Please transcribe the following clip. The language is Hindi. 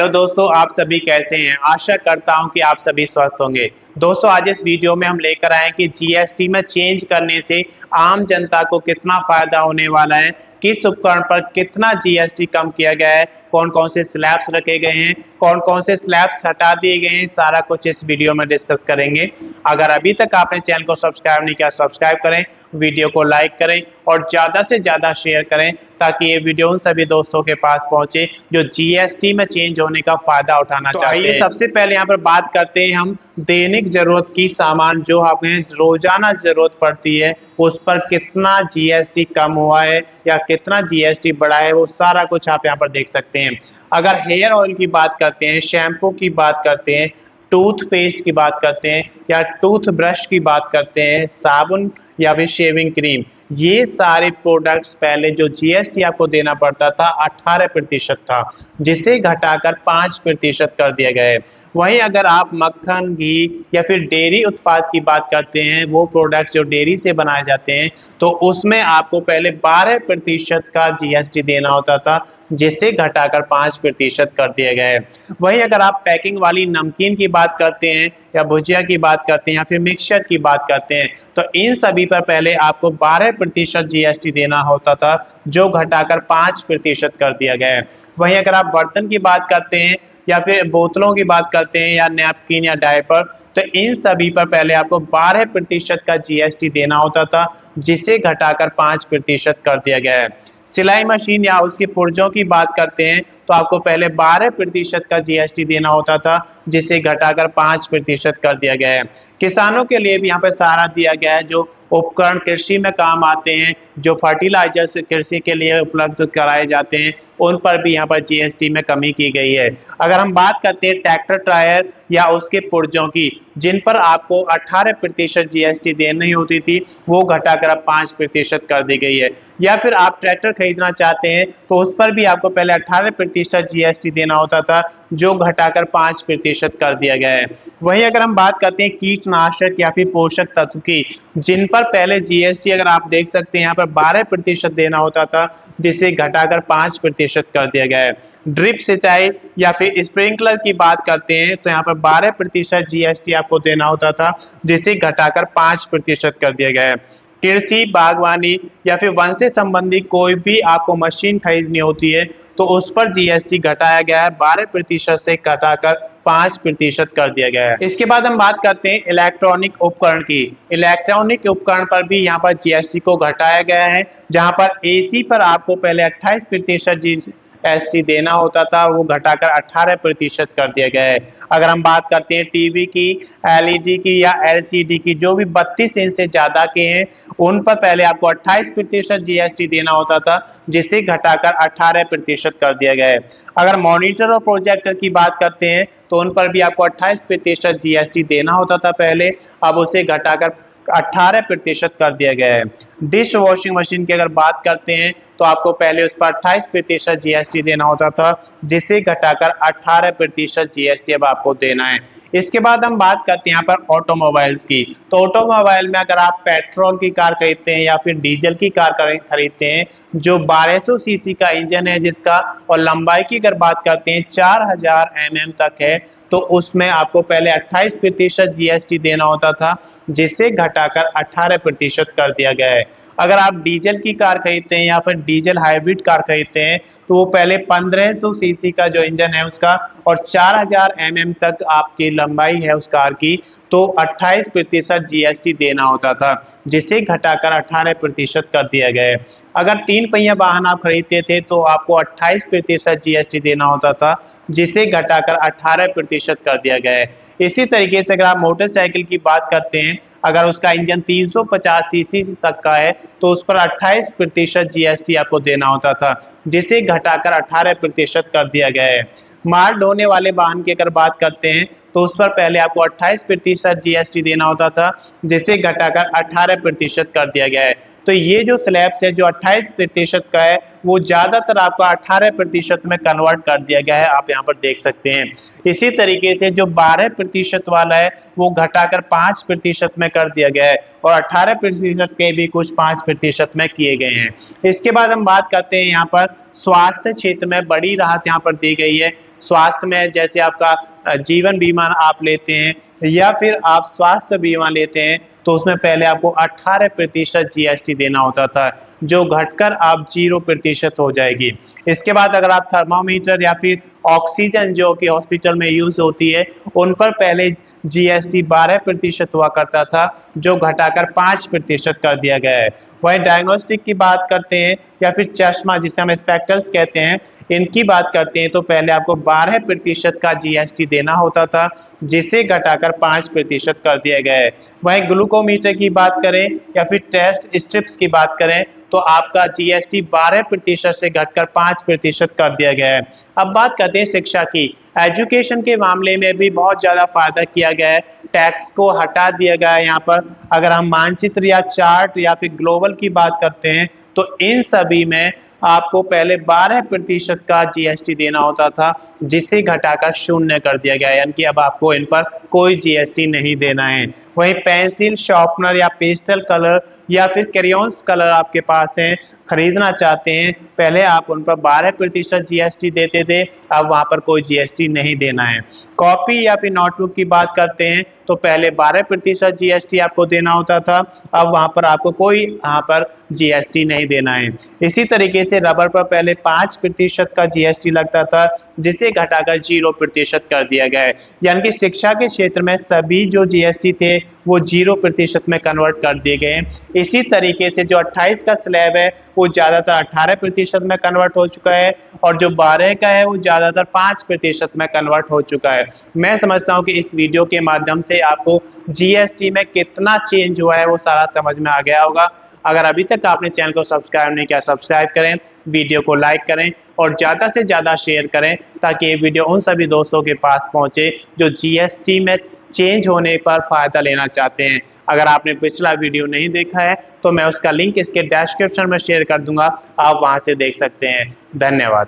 हेलो दोस्तों, आप सभी कैसे हैं। आशा करता हूं कि आप सभी स्वस्थ होंगे। दोस्तों, आज इस वीडियो में हम लेकर आए कि जीएसटी में चेंज करने से आम जनता को कितना फायदा होने वाला है, किस उपकरण पर कितना जीएसटी कम किया गया है, कौन कौन से स्लैब्स रखे गए हैं, कौन कौन से स्लैब्स हटा दिए गए हैं, सारा कुछ इस वीडियो में डिस्कस करेंगे। अगर अभी तक आपने चैनल को सब्सक्राइब नहीं किया, सब्सक्राइब करें, वीडियो को लाइक करें और ज़्यादा से ज़्यादा शेयर करें ताकि ये वीडियो उन सभी दोस्तों के पास पहुंचे जो जीएसटी में चेंज होने का फायदा उठाना चाहते हैं। सबसे पहले यहाँ पर बात करते हैं हम दैनिक जरूरत की सामान जो हमें रोजाना जरूरत पड़ती है उस पर कितना जीएसटी कम हुआ है या कितना जीएसटी बढ़ा है, वो सारा कुछ आप यहाँ पर देख सकते हैं। अगर हेयर ऑयल की बात करते हैं, शैम्पू की बात करते हैं, टूथपेस्ट की बात करते हैं या टूथ ब्रश की बात करते हैं, साबुन या फिर शेविंग क्रीम, ये सारे प्रोडक्ट्स पहले जो जीएसटी आपको देना पड़ता था 18% था, जिसे घटाकर 5% कर दिया गया है। वहीं अगर आप मक्खन, घी या फिर डेयरी उत्पाद की बात करते हैं, वो प्रोडक्ट्स जो डेयरी से बनाए जाते हैं, तो उसमें आपको पहले 12% का जीएसटी देना होता था, जिसे घटाकर 5% कर दिया गया है। वहीं अगर आप पैकिंग वाली नमकीन की बात करते हैं या भुजिया की बात करते हैं या फिर मिक्सचर की बात करते हैं, तो इन सभी पर पहले आपको 12% जीएसटी देना होता था, जो घटाकर 5% कर दिया गया है। वहीं अगर आप बर्तन की बात करते हैं या फिर बोतलों की बात करते हैं या नैपकिन या डायपर, तो इन सभी पर पहले आपको 12% का जीएसटी देना होता था, जिसे घटाकर 5% कर दिया गया है। सिलाई मशीन या उसके पुर्जों की बात करते हैं तो आपको पहले 12% का जीएसटी देना होता था, जिसे घटाकर 5% कर दिया गया है। किसानों के लिए भी यहाँ पर सहारा दिया गया है, जो उपकरण कृषि में काम आते हैं, जो फर्टिलाइजर्स कृषि के लिए उपलब्ध कराए जाते हैं, उन पर भी यहाँ पर जीएसटी में कमी की गई है। अगर हम बात करते हैं ट्रैक्टर टायर या उसके पुर्जों की, जिन पर आपको 18% जीएसटी देनी होती थी, वो घटाकर अब 5% कर दी गई है। या फिर आप ट्रैक्टर खरीदना चाहते हैं तो उस पर भी आपको पहले 18% जीएसटी देना होता था, जो घटाकर 5% कर दिया गया है। वहीं अगर हम बात करते हैं कीटनाशक या फिर पोषक तत्व की, जिन पर पहले जीएसटी अगर आप देख सकते हैं यहाँ पर 12% देना होता था, जिसे घटाकर 5% कर दिया गया है। ड्रिप सिंचाई या फिर स्प्रिंकलर की बात करते हैं तो यहाँ पर 12% जीएसटी आपको देना होता था, जिसे घटाकर 5% कर दिया गया है। कृषि, बागवानी या फिर वन से संबंधित कोई भी आपको मशीन खरीदनी होती है तो उस पर जीएसटी घटाया गया है, 12% से घटाकर 5% कर दिया गया है। इसके बाद हम बात करते हैं इलेक्ट्रॉनिक उपकरण की। इलेक्ट्रॉनिक उपकरण पर भी यहाँ पर जीएसटी को घटाया गया है, जहाँ पर एसी पर आपको पहले 28% जीएसटी देना होता था, वो घटाकर 18% कर दिया गया है। अगर हम बात करते हैं टीवी की, एलईडी की या एलसीडी की, जो भी 32 इंच से ज्यादा के हैं, उन पर पहले आपको 28% जीएसटी देना होता था, जिसे घटाकर 18% कर दिया गया है। अगर मॉनिटर और प्रोजेक्टर की बात करते हैं तो उन पर भी आपको 28% जीएसटी देना होता था पहले, अब उसे घटाकर 18% कर दिया गया है। डिश वॉशिंग मशीन की अगर बात करते हैं तो आपको पहले उस पर 28% जीएसटी देना होता था, जिसे घटाकर 18% जीएसटी अब आपको देना है। इसके बाद हम बात करते हैं यहाँ पर ऑटोमोबाइल्स की। तो ऑटोमोबाइल में अगर आप पेट्रोल की कार खरीदते हैं या फिर डीजल की कार खरीदते हैं, जो 1200 सीसी का इंजन है जिसका, और लंबाई की अगर बात करते हैं 4000 mm तक है, तो उसमें आपको पहले 28% जीएसटी देना होता था, जिसे घटाकर 18% कर दिया गया है। अगर आप डीजल की कार खरीदते हैं या फिर डीजल हाइब्रिड कार खरीदते हैं तो वो पहले 1500 सीसी का जो इंजन है उसका और 4000 mm तक आपकी लंबाई है उस कार की, तो 28% जीएसटी देना होता था, जिसे घटाकर 18% कर दिया गया है। अगर 3 पहिया वाहन आप खरीदते थे तो आपको 28% जीएसटी देना होता था, जिसे घटाकर 18% कर दिया गया है। इसी तरीके से अगर आप मोटरसाइकिल की बात करते हैं, अगर उसका इंजन 350 सीसी तक का है तो उस पर 28% जीएसटी आपको देना होता था, जिसे घटाकर 18% कर दिया गया है। माल ढोने वाले वाहन की अगर बात करते हैं तो उस पर पहले आपको 28% जीएसटी देना होता था, जिसे घटाकर 18% कर दिया गया है। तो ये जो स्लैब्स है जो 28% का है वो ज्यादातर आपका 18% में कन्वर्ट कर दिया गया है, आप यहाँ पर देख सकते हैं। इसी तरीके से जो 12% वाला है वो घटाकर 5% में कर दिया गया है, और 18% के भी कुछ 5% में किए गए हैं। इसके बाद हम बात करते हैं यहाँ पर स्वास्थ्य क्षेत्र में बड़ी राहत यहाँ पर दी गई है। स्वास्थ्य में जैसे आपका जीवन बीमा आप लेते हैं या फिर आप स्वास्थ्य बीमा लेते हैं तो उसमें पहले आपको 18% जीएसटी देना होता था, जो घटकर आप 0% हो जाएगी। इसके बाद अगर आप थर्मामीटर या फिर ऑक्सीजन जो कि हॉस्पिटल में यूज होती है उन पर पहले जीएसटी 12% हुआ करता था, जो घटाकर 5% कर दिया गया है। वहीं डायग्नोस्टिक की बात करते हैं या फिर चश्मा जिसे हम स्पेक्टर्स कहते हैं, इनकी बात करते हैं तो पहले आपको 12% का जीएसटी देना होता था, जिसे घटाकर 5% कर दिया गया है। वहीं ग्लूकोमीटर की बात करें या फिर टेस्ट स्ट्रिप्स की बात करें तो आपका जीएसटी 12% से घटकर 5% कर दिया गया है। अब बात करते हैं शिक्षा की। एजुकेशन के मामले में भी बहुत ज्यादा फायदा किया गया है, टैक्स को हटा दिया गया है। यहाँ पर अगर हम मानचित्र या चार्ट या फिर ग्लोबल की बात करते हैं तो इन सभी में आपको पहले 12% का जीएसटी देना होता था, जिसे घटाकर 0 कर दिया गया है, यानी कि अब आपको इन पर कोई जीएसटी नहीं देना है। वहीं पेंसिल, शार्पनर या पेस्टल कलर या फिर क्रेयॉन्स कलर आपके पास हैं, खरीदना चाहते हैं, पहले आप उन पर 12% जीएसटी देते थे, अब वहां पर कोई जीएसटी नहीं देना है। कॉपी या फिर नोटबुक की बात करते हैं तो पहले 12% जीएसटी आपको देना होता था, अब वहां पर आपको कोई यहाँ पर जीएसटी नहीं देना है। इसी तरीके से रबर पर पहले 5% का जीएसटी लगता था, जिसे घटाकर 0% कर दिया गया है। यानी कि शिक्षा के क्षेत्र में सभी जो जीएसटी थे वो 0% में कन्वर्ट कर दिए गए हैं। इसी तरीके से जो 28 का स्लैब है वो ज्यादातर 18% में कन्वर्ट हो चुका है, और जो 12 का है वो ज्यादातर 5% में कन्वर्ट हो चुका है। मैं समझता हूँ कि इस वीडियो के माध्यम से आपको जीएसटी में कितना चेंज हुआ है वो सारा समझ में आ गया होगा। अगर अभी तक आपने चैनल को सब्सक्राइब नहीं किया, सब्सक्राइब करें, वीडियो को लाइक करें और ज़्यादा से ज़्यादा शेयर करें, ताकि ये वीडियो उन सभी दोस्तों के पास पहुंचे जो जीएसटी में चेंज होने पर फ़ायदा लेना चाहते हैं। अगर आपने पिछला वीडियो नहीं देखा है तो मैं उसका लिंक इसके डिस्क्रिप्शन में शेयर कर दूंगा, आप वहां से देख सकते हैं। धन्यवाद।